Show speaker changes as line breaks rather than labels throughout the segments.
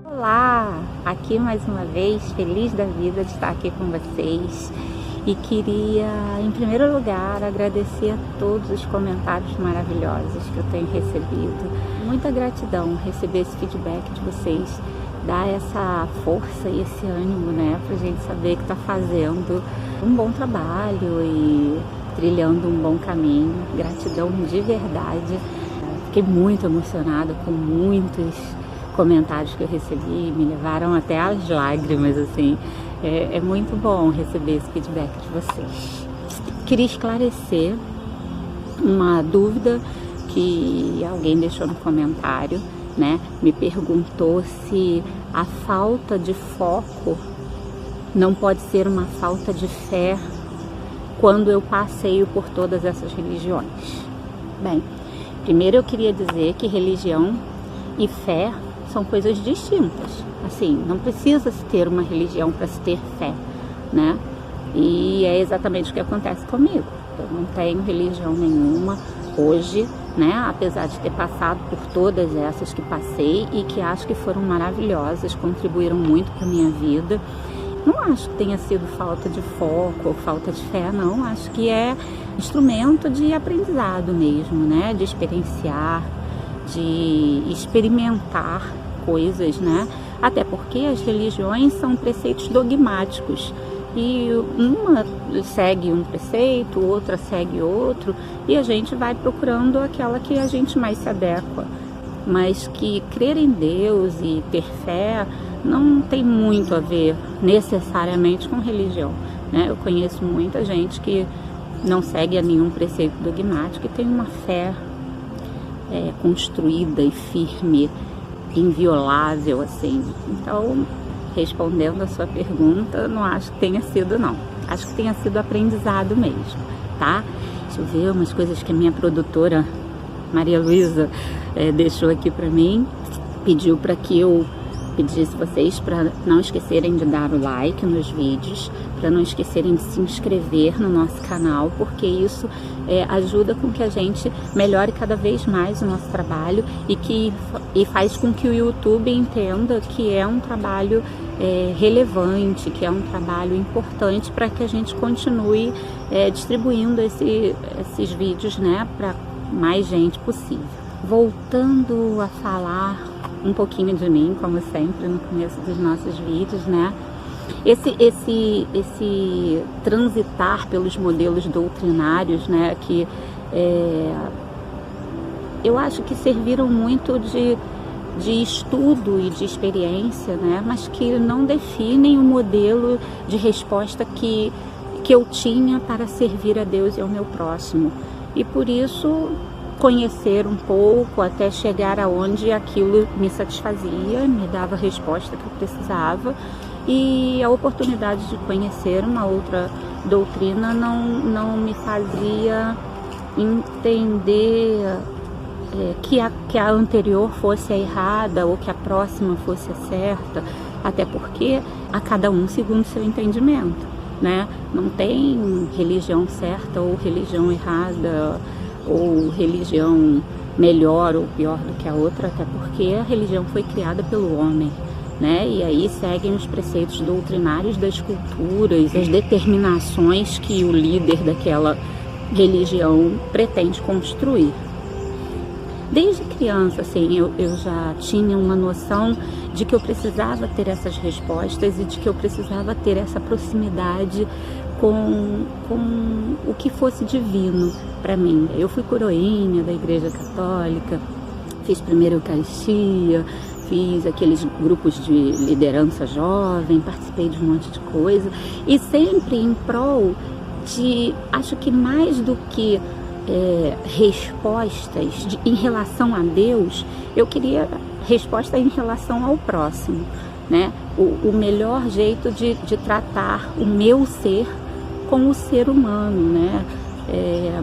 Olá, aqui mais uma vez, feliz da vida de estar aqui com vocês e queria, em primeiro lugar, agradecer a todos os comentários maravilhosos que eu tenho recebido. Muita gratidão receber esse feedback de vocês, dar essa força e esse ânimo, né, pra gente saber que está fazendo um bom trabalho e trilhando um bom caminho. Gratidão de verdade. Fiquei muito emocionada com muitos comentários que eu recebi, me levaram até às lágrimas, assim. É muito bom receber esse feedback de vocês. Queria esclarecer uma dúvida que alguém deixou no comentário, né? Me perguntou se a falta de foco não pode ser uma falta de fé quando eu passeio por todas essas religiões. Bem, primeiro eu queria dizer que religião e fé são coisas distintas. Assim, não precisa se ter uma religião para se ter fé, né? E é exatamente o que acontece comigo. Eu não tenho religião nenhuma hoje, né? Apesar de ter passado por todas essas que passei e que acho que foram maravilhosas, contribuíram muito para a minha vida. Não acho que tenha sido falta de foco ou falta de fé, não. Acho que é instrumento de aprendizado mesmo, né? De experienciar, de experimentar coisas, né? Até porque as religiões são preceitos dogmáticos e uma segue um preceito, outra segue outro e a gente vai procurando aquela que a gente mais se adequa. Mas que crer em Deus e ter fé não tem muito a ver necessariamente com religião, né? Eu conheço muita gente que não segue a nenhum preceito dogmático e tem uma fé construída e firme, inviolável, assim. Então, respondendo a sua pergunta, não acho que tenha sido, não. Acho que tenha sido aprendizado mesmo, tá? Deixa eu ver umas coisas que a minha produtora, Maria Luísa, deixou aqui pra mim. Pediu para que eu pedisse vocês para não esquecerem de dar o like nos vídeos, para não esquecerem de se inscrever no nosso canal, porque isso ajuda com que a gente melhore cada vez mais o nosso trabalho e faz com que o YouTube entenda que é um trabalho relevante, que é um trabalho importante para que a gente continue distribuindo esses vídeos, né, para mais gente possível. Voltando a falar um pouquinho de mim, como sempre, no começo dos nossos vídeos, né? Esse transitar pelos modelos doutrinários, né? Que eu acho que serviram muito de estudo e de experiência, né? Mas que não definem o modelo de resposta que eu tinha para servir a Deus e ao meu próximo. E por isso conhecer um pouco até chegar aonde aquilo me satisfazia, me dava a resposta que eu precisava, e a oportunidade de conhecer uma outra doutrina não me fazia entender que a anterior fosse a errada ou que a próxima fosse a certa, até porque a cada um segundo o seu entendimento, né? Não tem religião certa ou religião errada, ou religião melhor ou pior do que a outra, até porque a religião foi criada pelo homem, né? E aí seguem os preceitos doutrinários das culturas, as determinações que o líder daquela religião pretende construir. Desde criança, assim, eu já tinha uma noção de que eu precisava ter essas respostas e de que eu precisava ter essa proximidade com o que fosse divino para mim. Eu fui coroinha da Igreja Católica, fiz primeira Eucaristia, fiz aqueles grupos de liderança jovem, participei de um monte de coisa, e sempre em prol de, acho que mais do que respostas em relação a Deus, eu queria resposta em relação ao próximo, né? O melhor jeito de tratar o meu ser com o ser humano, né?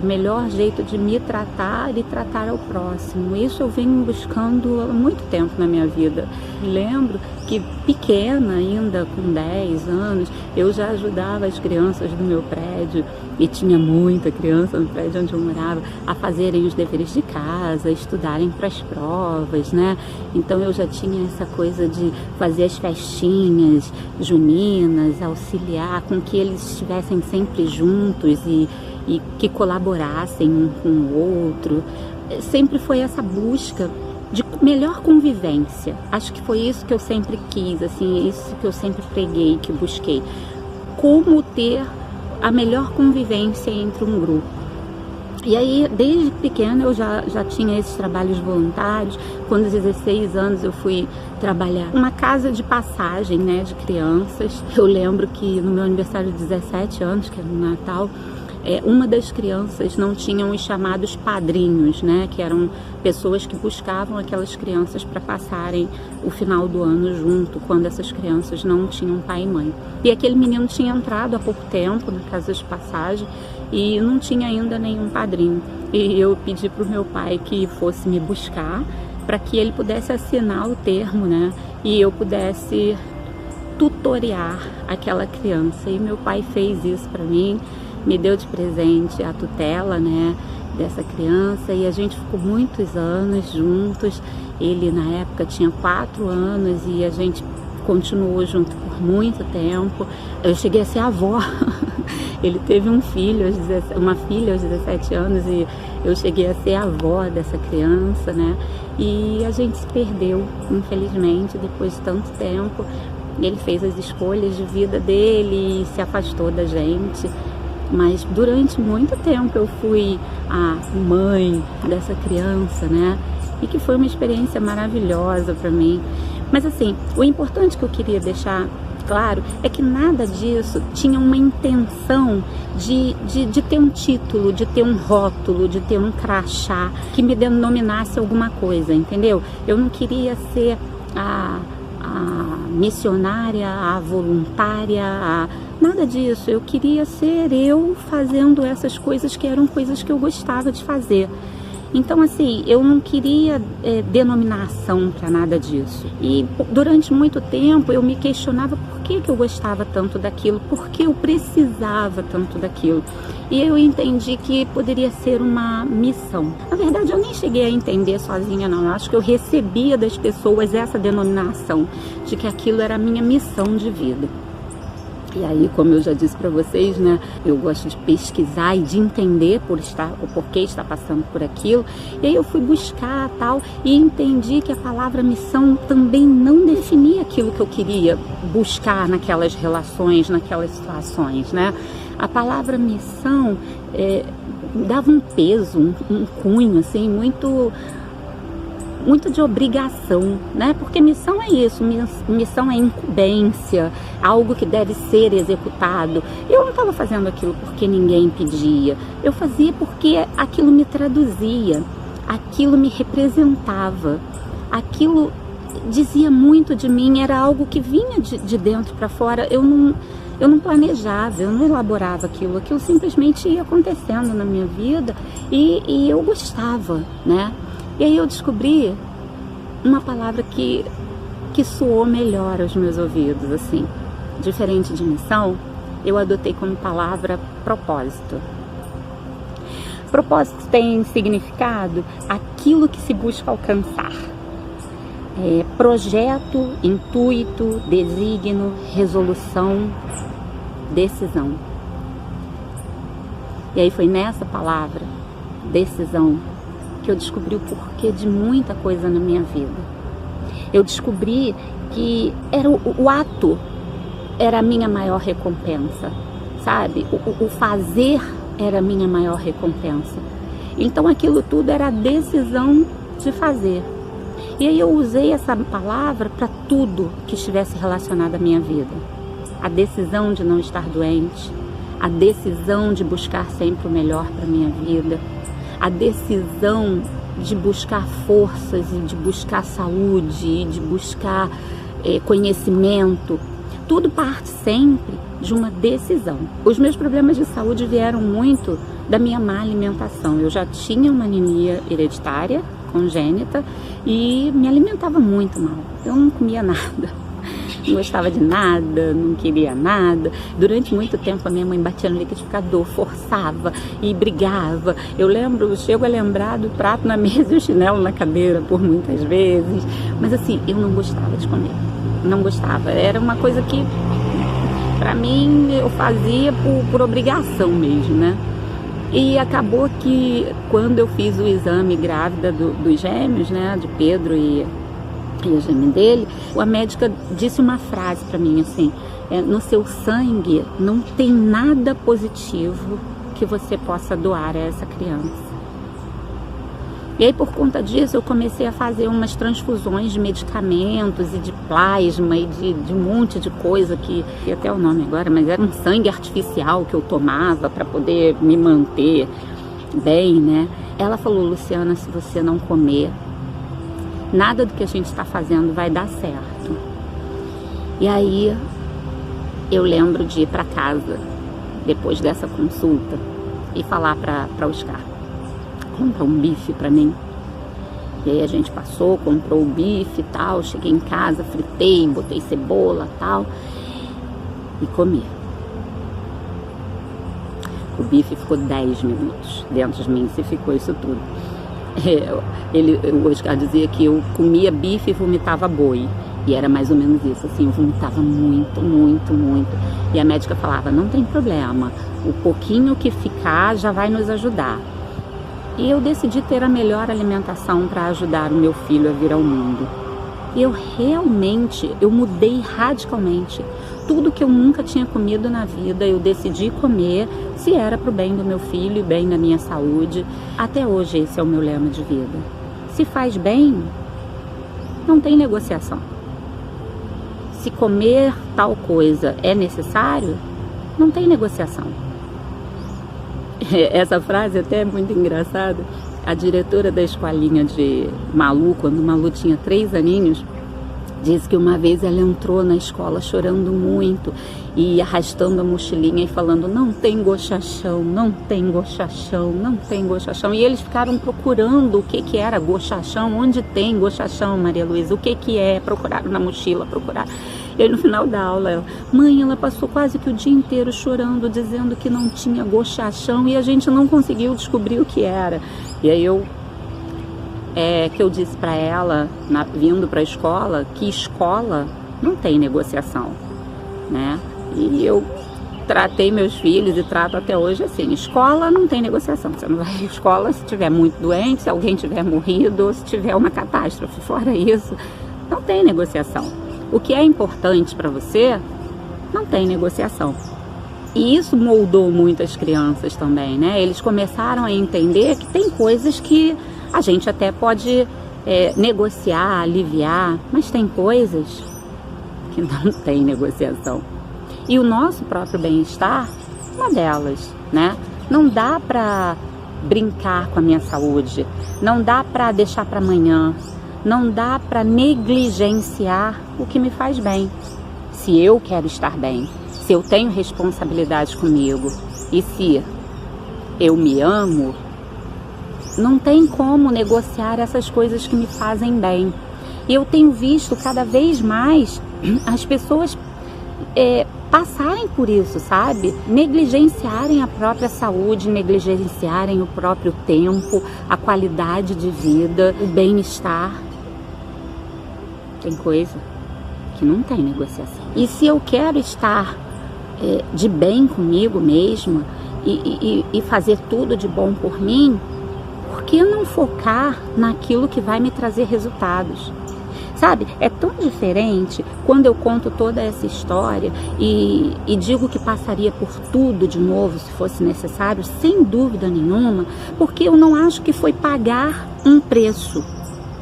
O melhor jeito de me tratar e tratar ao próximo. Isso eu venho buscando há muito tempo na minha vida. Lembro que pequena ainda, com 10 anos, eu já ajudava as crianças do meu prédio e tinha muita criança no prédio onde eu morava, a fazerem os deveres de casa, estudarem para as provas, né? Então eu já tinha essa coisa de fazer as festinhas juninas, auxiliar com que eles estivessem sempre juntos e que colaborassem um com o outro. Sempre foi essa busca de melhor convivência. Acho que foi isso que eu sempre quis, assim, isso que eu sempre preguei, que busquei. Como ter a melhor convivência entre um grupo. E aí, desde pequena, eu já tinha esses trabalhos voluntários. Com 16 anos, eu fui trabalhar numa casa de passagem, né, de crianças. Eu lembro que no meu aniversário de 17 anos, que era no Natal, uma das crianças não tinham os chamados padrinhos, né, que eram pessoas que buscavam aquelas crianças para passarem o final do ano junto, quando essas crianças não tinham pai e mãe. E aquele menino tinha entrado há pouco tempo na casa de passagem e não tinha ainda nenhum padrinho. E eu pedi para o meu pai que fosse me buscar para que ele pudesse assinar o termo, né, e eu pudesse tutoriar aquela criança. E meu pai fez isso para mim, me deu de presente a tutela, né, dessa criança, e a gente ficou muitos anos juntos. Ele na época tinha 4 anos e a gente continuou junto por muito tempo. Eu cheguei a ser avó. Ele teve uma filha aos 17 anos e eu cheguei a ser avó dessa criança, né? E a gente se perdeu, infelizmente, depois de tanto tempo. Ele fez as escolhas de vida dele e se afastou da gente. Mas durante muito tempo eu fui a mãe dessa criança, né? E que foi uma experiência maravilhosa para mim. Mas assim, o importante que eu queria deixar claro é que nada disso tinha uma intenção de ter um título, de ter um rótulo, de ter um crachá que me denominasse alguma coisa, entendeu? Eu não queria ser a missionária, a voluntária, nada disso. Eu queria ser eu fazendo essas coisas que eram coisas que eu gostava de fazer. Então, assim, eu não queria denominação para nada disso. E durante muito tempo eu me questionava por que eu gostava tanto daquilo, por que eu precisava tanto daquilo. E eu entendi que poderia ser uma missão. Na verdade, eu nem cheguei a entender sozinha, não. Eu acho que eu recebia das pessoas essa denominação de que aquilo era a minha missão de vida. E aí, como eu já disse para vocês, né, eu gosto de pesquisar e de entender o porquê está passando por aquilo. E aí eu fui buscar tal e entendi que a palavra missão também não definia aquilo que eu queria buscar naquelas relações, naquelas situações, né? A palavra missão dava um peso, um cunho, assim, muito de obrigação, né? Porque missão é isso, missão é incumbência, algo que deve ser executado. Eu não estava fazendo aquilo porque ninguém pedia, eu fazia porque aquilo me traduzia, aquilo me representava, aquilo dizia muito de mim, era algo que vinha de dentro para fora. Eu não planejava, eu não elaborava aquilo simplesmente ia acontecendo na minha vida e eu gostava, né? E aí eu descobri uma palavra que soou melhor aos meus ouvidos, assim. Diferente de missão, eu adotei como palavra propósito. Propósito tem significado aquilo que se busca alcançar. Projeto, intuito, desígnio, resolução, decisão. E aí foi nessa palavra, decisão, que eu descobri o porquê de muita coisa na minha vida. Eu descobri que era o ato era a minha maior recompensa, sabe? O fazer era a minha maior recompensa. Então aquilo tudo era a decisão de fazer. E aí eu usei essa palavra para tudo que estivesse relacionado à minha vida. A decisão de não estar doente, a decisão de buscar sempre o melhor para a minha vida, a decisão de buscar forças e de buscar saúde e de buscar conhecimento. Tudo parte sempre de uma decisão. Os meus problemas de saúde vieram muito da minha má alimentação. Eu já tinha uma anemia hereditária, congênita, e me alimentava muito mal. Eu não comia nada. não gostava de nada, não queria nada. Durante muito tempo a minha mãe batia no liquidificador, forçava e brigava. Eu chego a lembrar do prato na mesa e o chinelo na cadeira por muitas vezes. Mas assim, eu não gostava de comer, não gostava. Era uma coisa que, pra mim, eu fazia por obrigação mesmo, né? E acabou que quando eu fiz o exame grávida dos gêmeos, né, de Pedro e a gêmea dele, a médica disse uma frase para mim assim: no seu sangue não tem nada positivo que você possa doar a essa criança. E aí, por conta disso, eu comecei a fazer umas transfusões de medicamentos e de plasma e de um monte de coisa que até o nome agora, mas era um sangue artificial que eu tomava para poder me manter bem, né? Ela falou: Luciana, se você não comer, nada do que a gente está fazendo vai dar certo. E aí, eu lembro de ir para casa, depois dessa consulta, e falar para Oscar comprar um bife para mim. E aí a gente passou, comprou o bife e tal, cheguei em casa, fritei, botei cebola e tal, e comi. O bife ficou 10 minutos dentro de mim, se ficou isso tudo. O Oscar dizia que eu comia bife e vomitava boi. E era mais ou menos isso, assim, eu vomitava muito, muito, muito. E a médica falava: não tem problema, o pouquinho que ficar já vai nos ajudar. E eu decidi ter a melhor alimentação para ajudar o meu filho a vir ao mundo. E eu mudei radicalmente. Tudo que eu nunca tinha comido na vida, eu decidi comer, se era para o bem do meu filho e bem da minha saúde. Até hoje esse é o meu lema de vida. Se faz bem, não tem negociação. Se comer tal coisa é necessário, não tem negociação. Essa frase até é muito engraçada. A diretora da escolinha de Malu, quando Malu tinha 3 aninhos, disse que uma vez ela entrou na escola chorando muito e arrastando a mochilinha e falando: não tem gochachão, não tem gochachão, não tem gochachão. E eles ficaram procurando o que era gochachão, onde tem gochachão, Maria Luísa, o que é, procuraram na mochila, procuraram. E aí no final da aula, ela passou quase que o dia inteiro chorando, dizendo que não tinha gochachão e a gente não conseguiu descobrir o que era. E aí eu disse para ela, vindo para a escola, que escola não tem negociação, né? E eu tratei meus filhos e trato até hoje assim: escola não tem negociação. Você não vai à escola se estiver muito doente, se alguém tiver morrido, se tiver uma catástrofe. Fora isso, não tem negociação. O que é importante para você, não tem negociação. E isso moldou muitas crianças também, né? Eles começaram a entender que tem coisas que a gente até pode negociar, aliviar, mas tem coisas que não tem negociação. E o nosso próprio bem-estar, uma delas, né? Não dá para brincar com a minha saúde, não dá para deixar para amanhã, não dá para negligenciar o que me faz bem. Se eu quero estar bem, se eu tenho responsabilidade comigo e se eu me amo, não tem como negociar essas coisas que me fazem bem. E eu tenho visto cada vez mais as pessoas passarem por isso, sabe? Negligenciarem a própria saúde, negligenciarem o próprio tempo, a qualidade de vida, o bem-estar. Tem coisa que não tem negociação. E se eu quero estar de bem comigo mesma e fazer tudo de bom por mim, por que não focar naquilo que vai me trazer resultados? Sabe, é tão diferente quando eu conto toda essa história e digo que passaria por tudo de novo se fosse necessário, sem dúvida nenhuma, porque eu não acho que foi pagar um preço,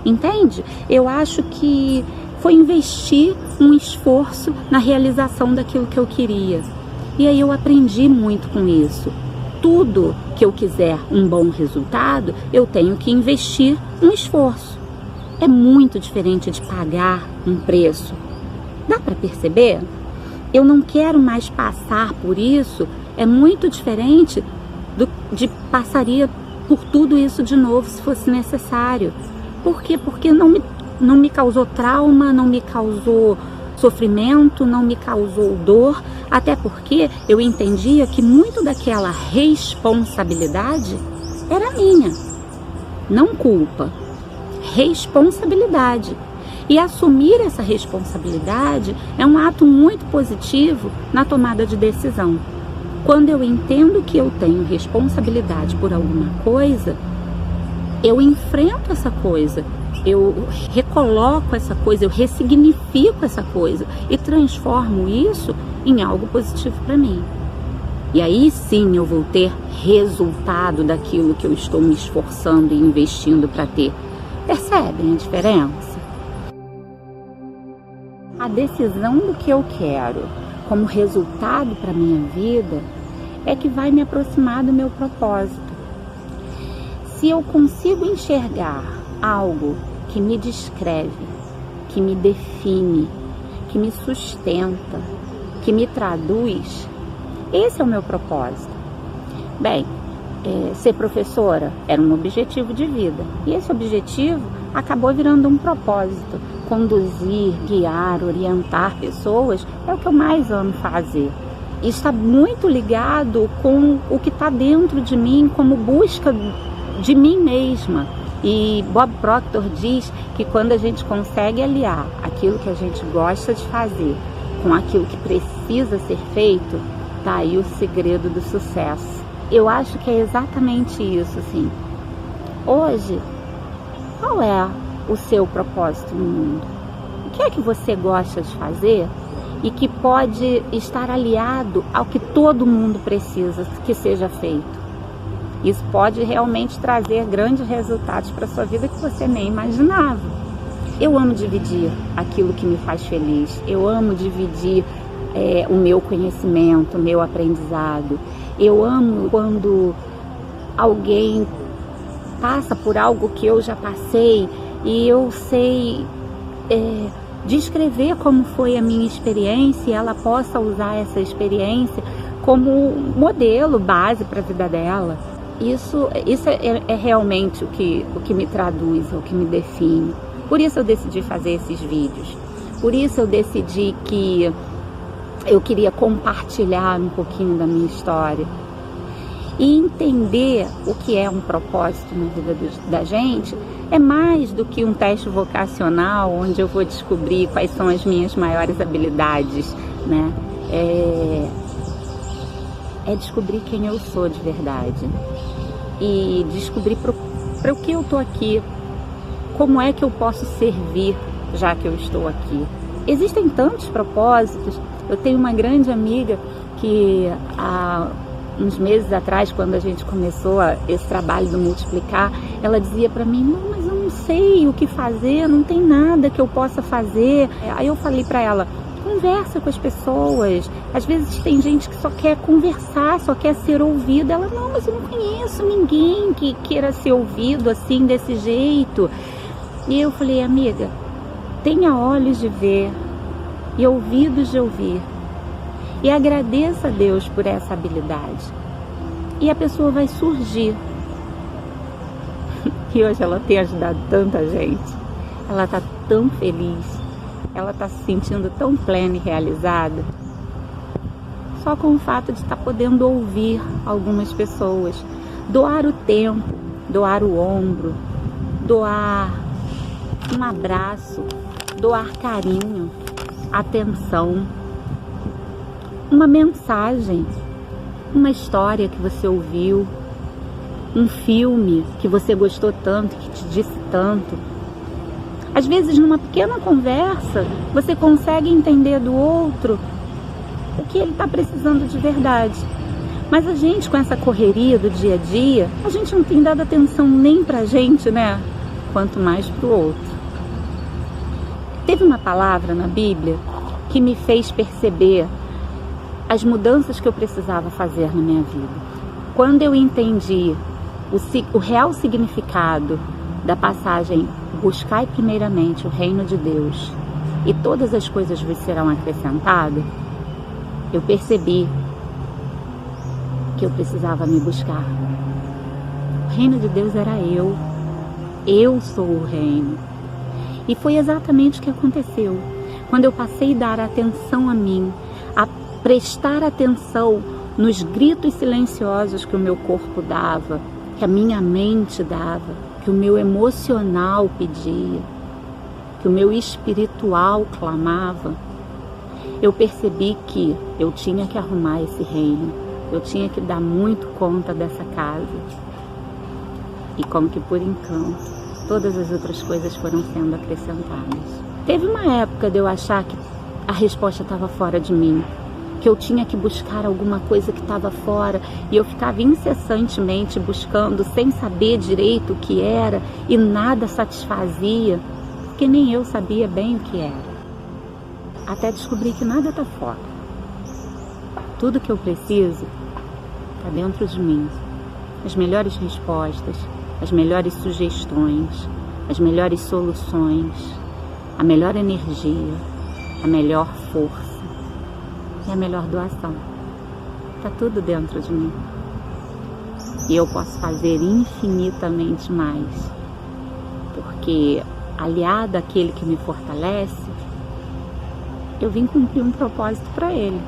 entende? Eu acho que foi investir um esforço na realização daquilo que eu queria. E aí eu aprendi muito com isso. Tudo que eu quiser um bom resultado, eu tenho que investir um esforço. É muito diferente de pagar um preço. Dá para perceber? Eu não quero mais passar por isso. É muito diferente de passaria por tudo isso de novo se fosse necessário. Por quê? Porque não me causou trauma, não me causou sofrimento, não me causou dor, até porque eu entendia que muito daquela responsabilidade era minha, não culpa, responsabilidade. E assumir essa responsabilidade é um ato muito positivo na tomada de decisão. Quando eu entendo que eu tenho responsabilidade por alguma coisa, eu enfrento essa coisa, eu recoloco essa coisa, eu ressignifico essa coisa e transformo isso em algo positivo para mim. E aí sim eu vou ter resultado daquilo que eu estou me esforçando e investindo para ter. Percebem a diferença? A decisão do que eu quero como resultado para minha vida é que vai me aproximar do meu propósito. Se eu consigo enxergar algo que me descreve, que me define, que me sustenta, que me traduz, esse é o meu propósito. Bem, ser professora era um objetivo de vida e esse objetivo acabou virando um propósito. Conduzir, guiar, orientar pessoas é o que eu mais amo fazer. E está muito ligado com o que está dentro de mim como busca de mim mesma. E Bob Proctor diz que quando a gente consegue aliar aquilo que a gente gosta de fazer com aquilo que precisa ser feito, tá aí o segredo do sucesso. Eu acho que é exatamente isso, assim. Hoje, qual é o seu propósito no mundo? O que é que você gosta de fazer e que pode estar aliado ao que todo mundo precisa que seja feito? Isso pode realmente trazer grandes resultados para a sua vida que você nem imaginava. Eu amo dividir aquilo que me faz feliz. Eu amo dividir o meu conhecimento, o meu aprendizado. Eu amo quando alguém passa por algo que eu já passei e eu sei descrever como foi a minha experiência e ela possa usar essa experiência como modelo, base para a vida dela. Isso é realmente o que me traduz, o que me define. Por isso eu decidi fazer esses vídeos. Por isso eu decidi que eu queria compartilhar um pouquinho da minha história. E entender o que é um propósito na vida da gente é mais do que um teste vocacional onde eu vou descobrir quais são as minhas maiores habilidades, né? É descobrir quem eu sou de verdade e descobrir para o que eu estou aqui, como é que eu posso servir já que eu estou aqui. Existem tantos propósitos. Eu tenho uma grande amiga que há uns meses atrás, quando a gente começou esse trabalho do Multiplicar, ela dizia para mim, não, mas eu não sei o que fazer, não tem nada que eu possa fazer. Aí eu falei para ela, conversa com as pessoas. Às vezes tem gente que só quer conversar, só quer ser ouvida. Ela, não, mas eu não conheço ninguém que queira ser ouvido assim, desse jeito. E eu falei, amiga, tenha olhos de ver e ouvidos de ouvir. E agradeça a Deus por essa habilidade. E a pessoa vai surgir. E hoje ela tem ajudado tanta gente. Ela está tão feliz. Ela está se sentindo tão plena e realizada. Só com o fato de estar podendo ouvir algumas pessoas. Doar o tempo, doar o ombro, doar um abraço, doar carinho, atenção, uma mensagem, uma história que você ouviu, um filme que você gostou tanto, que te disse tanto. Às vezes, numa pequena conversa, você consegue entender do outro o que ele está precisando de verdade. Mas a gente, com essa correria do dia a dia, a gente não tem dado atenção nem pra gente, né? Quanto mais pro outro. Teve uma palavra na Bíblia que me fez perceber as mudanças que eu precisava fazer na minha vida. Quando eu entendi o real significado da passagem buscai primeiramente o reino de Deus e todas as coisas vos serão acrescentadas, eu percebi que eu precisava me buscar. O reino de Deus era eu sou o reino. E foi exatamente o que aconteceu. quando eu passei a dar atenção a mim, a prestar atenção nos gritos silenciosos que o meu corpo dava, que a minha mente dava, que o meu emocional pedia, que o meu espiritual clamava, eu percebi que eu tinha que arrumar esse reino, eu tinha que dar muito conta dessa casa. E como que por encanto, todas as outras coisas foram sendo acrescentadas. Teve uma época de eu achar que a resposta estava fora de mim, que eu tinha que buscar alguma coisa que estava fora, e eu ficava incessantemente buscando, sem saber direito o que era, e nada satisfazia, porque nem eu sabia bem o que era. Até descobrir que nada está fora. Tudo que eu preciso está dentro de mim. As melhores respostas, as melhores sugestões, as melhores soluções, a melhor energia, a melhor força e a melhor doação. Está tudo dentro de mim. E eu posso fazer infinitamente mais, porque aliado àquele que me fortalece, eu vim cumprir um propósito para ele.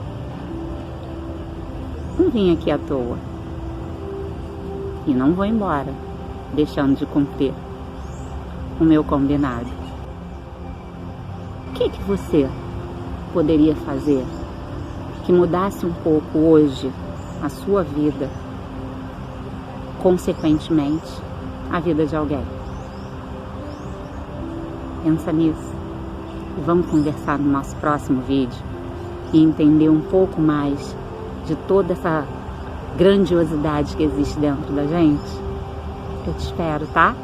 Não vim aqui à toa. E não vou embora deixando de cumprir o meu combinado. O que você poderia fazer que mudasse um pouco hoje a sua vida, consequentemente a vida de alguém? Pensa nisso. E vamos conversar no nosso próximo vídeo e entender um pouco mais de toda essa grandiosidade que existe dentro da gente. Eu te espero, tá?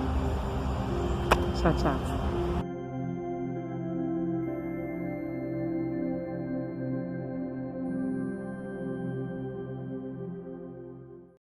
Tchau, tchau.